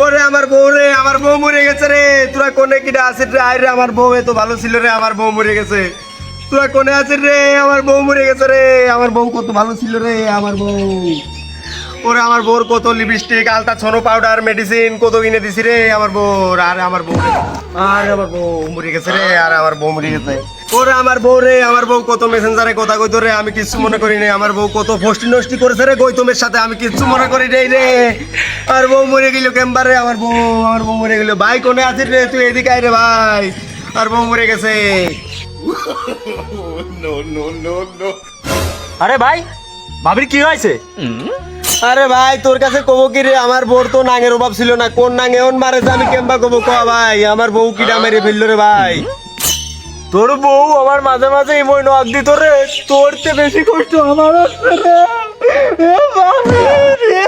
ওরে আমার বউ রে, আমার বউ মরে গেছে রে। তোরা কোনে কিটা আছিস রে? আয় রে, আমার বউ এত ভালো ছিল রে, আমার বউ মরে গেছে। তোরা কোনে আছিস রে? আমার বউ মরে গেছে রে। আমার বউ কত ভালো ছিল রে, আমার বউ। ওরে আমার বউর কত লিপস্টিক, আলতা, ছোনো পাউডার, মেডিসিন কত কিনে দিছি রে আমার বউর। আর আমার বউ রে, আর আমার বউ মরে গেছে রে, আর আমার বউ মরে গেছে। ওরে আমার বউ রে, আমার বউ কত মেসেঞ্জারে কথা কইতো রে, আমি কিচ্ছু মনে করি নাই। আমার বউ কত ফষ্টি নষ্টি করেছে রে গৌতমের সাথে, আমি কিচ্ছু মনে করি নাই রে। আর বউ মরে গেল কেমবারে, আমার বউ মরে গেল। ভাই কোনে আছিস রে তুই? এদিকে আয় রে ভাই, আর বউ মরে গেছে। আরে ভাই, ভাবির কি হয়েছে? আরে ভাই তোর কাছে কব কি রে, আমার বউর তো নাঙের অভাব ছিল না। কোন নাঙে ওন মারে যে আমি কেমবা কব ক ভাই, আমার বউ কিটা মেরে ফেললো রে ভাই। তোর বউ আমার মাঝে মাঝে ইমোই নক দিত রে, তোর চেয়ে বেশি কষ্ট আমার হচ্ছে রে। এ বাবা রে।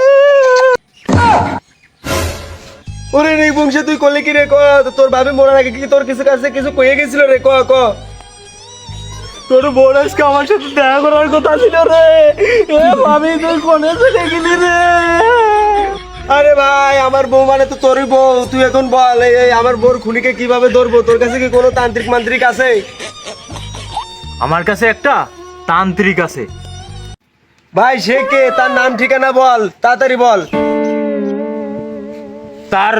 ওরে রে বংশে তুই করলে কি রে? ক তোর ভাবি মরার আগে কি তোর কিছু কাছে কিছু কয়ে গেছিল রে? ক ক তোর বোন আজকে আমার সাথে দেখা করার কথা ছিল রে। এ ভাবি তুই কোনে চলে গেলি রে? আরে ভাই আমার বউ মানে তো তোরই বউ। তুই এখন বল এই আমার বউর খুনিকে কিভাবে ধরবো? তোর কাছে কি কোনো তান্ত্রিক মান্ত্রিক আছে? আমার কাছে একটা তান্ত্রিক আছে। ভাই সে কে? তার নাম ঠিকানা বল, তাড়াতাড়ি বল। তার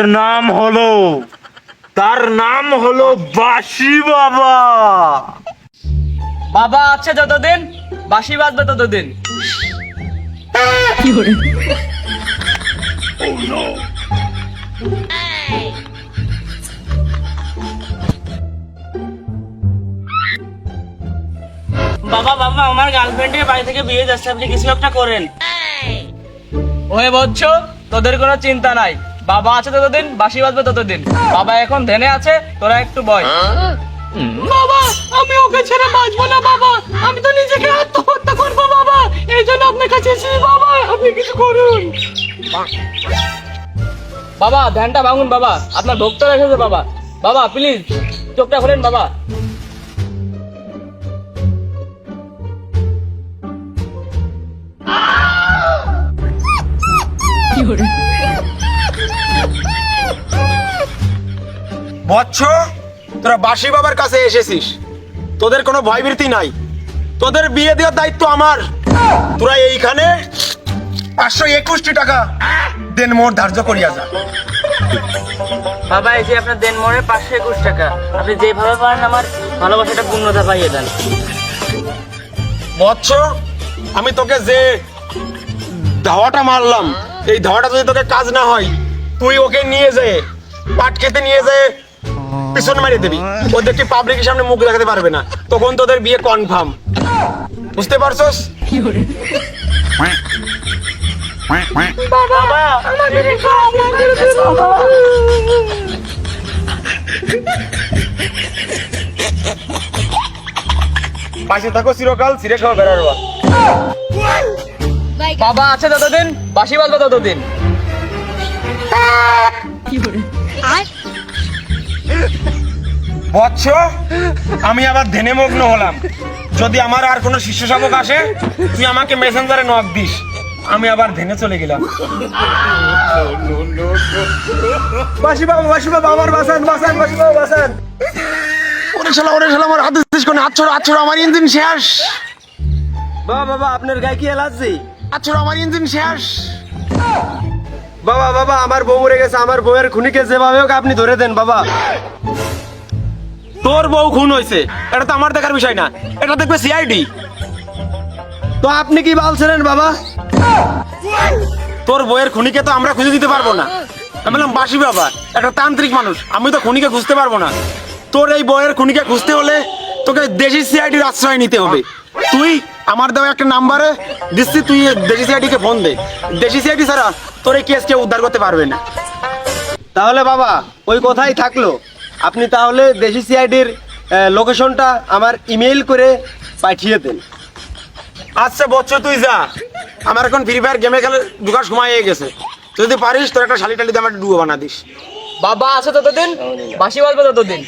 নাম হলো বাসি বাবা। বাবা আছে যতদিন, বাসি বাজবে ততদিন। বাবা বাবা আমার গার্লফ্রেন্ডের বাড়ি থেকে বিয়ে যাচ্ছে, আপনি কিছু একটা করেন। ওহে বলছ, তোদের কোনো চিন্তা নাই। বাবা আছে ততদিন, বাসি বাজবে ততদিন। বাবা এখন ধ্যানে আছে, তোরা একটু বয়। বাবা আমি ওকে ছেড়ে বাঁচবো না বাবা, আমি তো নিজেকে আত্মহত্যা করবো বাবা, এই জন্য আপনার কাছে এসেছি বাবা, আপনি কিছু করুন। বাবা ধ্যানটা ভাঙুন বাবা, আপনার ভক্ত রেখেছে বাবা। বাবা প্লিজ চোখটা খোলেন বাবা। বৎস, তোরা বাসি বাবার কাছে এসেছিস, তোদের কোনো ভয়ভীতি নাই। তোদের বিয়ে দেওয়ার দায়িত্ব আমার। তোরা এইখানে 521 টাকা দেন মোট ধার্য করিয়া যা। বাবা এই যে আপনার দেন মনে 521 টাকা, আপনি যেভাবে পারেন আমার ভালোবাসাটা পূর্ণতা পাইয়ে দেন। বৎস, আমি তোকে যে ধাওয়াটা মারলাম, এই ধাওয়াটা যদি তোকে কাজ না হয়, তুই ওকে নিয়ে যায় পাট খেতে নিয়ে যায় পিছনে মারিয়ে দিবি। ওদেরকে পাবলিকের সামনে মুখ দেখাতে পারবে না, তখন তোদের বিয়ে কনফার্ম। বুঝতে পারছস? বাবা আমাদের পাশে থাকো চিরকাল, ছিঁড়ে খাওয়া বেড়ারবা। বাবা আছে ততদিন, বাসি বাজবে ততদিন। বৎস, আমি আবার ধ্যানে মগ্ন হলাম। যদি আমার আর কোনো শিষ্য শাবক আসে, তুই আমাকে মেসেঞ্জারে নক দিস, আমি আবার ধ্যানে চলে গেলাম। বাসি বাবা আমার বাসান বাসান, বাসি বাবা বাসান। ওরে শালা আমার হাত দিস কোনে? আচ্ছা আমার ইঞ্জিন শেষ। বাবা আপনার গায়ে কি এলার্জি? আচ্ছা আমার ইঞ্জিন শেষ। বাবা আমার বউ মরে গেছে, আমার বউয়ের খুনিকে যেভাবে হোক আপনি ধরে দেন বাবা। তোর বউ খুন হয়েছে, এটা তো আমার দেখার বিষয় না, এটা দেখবে সিআইডি। তো আপনি কি বলছিলেন বাবা? তোর বউয়ের খুনিকে তো আমরা খুঁজে দিতে পারবো না। আমি বললাম বাসি বাবা একটা তান্ত্রিক মানুষ, আমি তো খুনিকে খুঁজতে পারবো না। তোর এই বউয়ের খুনিকে খুঁজতে হলে তোকে দেশি সিআইডির আশ্রয় নিতে হবে। তুই আমার দেওয়া একটা নাম্বারে দিচ্ছি, তুই দেশি সিআইডিকে ফোন দে। দেশি সিআইডি ছাড়া তোর এই কেস কেউ উদ্ধার করতে পারবে না। তাহলে বাবা ওই কথাই থাকলো, আপনি তাহলে দেশি সিআইডির লোকেশনটা আমার ইমেইল করে পাঠিয়ে দেন। আচ্ছা বচ্চ তুই যা, আমার এখন ফ্রি ফায়ার গেমে খেলে ঢুকার সময় হয়ে গেছে। তুই যদি পারিস তোর একটা শালি টালি দিয়ে আমার ডুবো বানা দিস। বাবা আছে ততদিন, বাসি বাজবে ততদিন।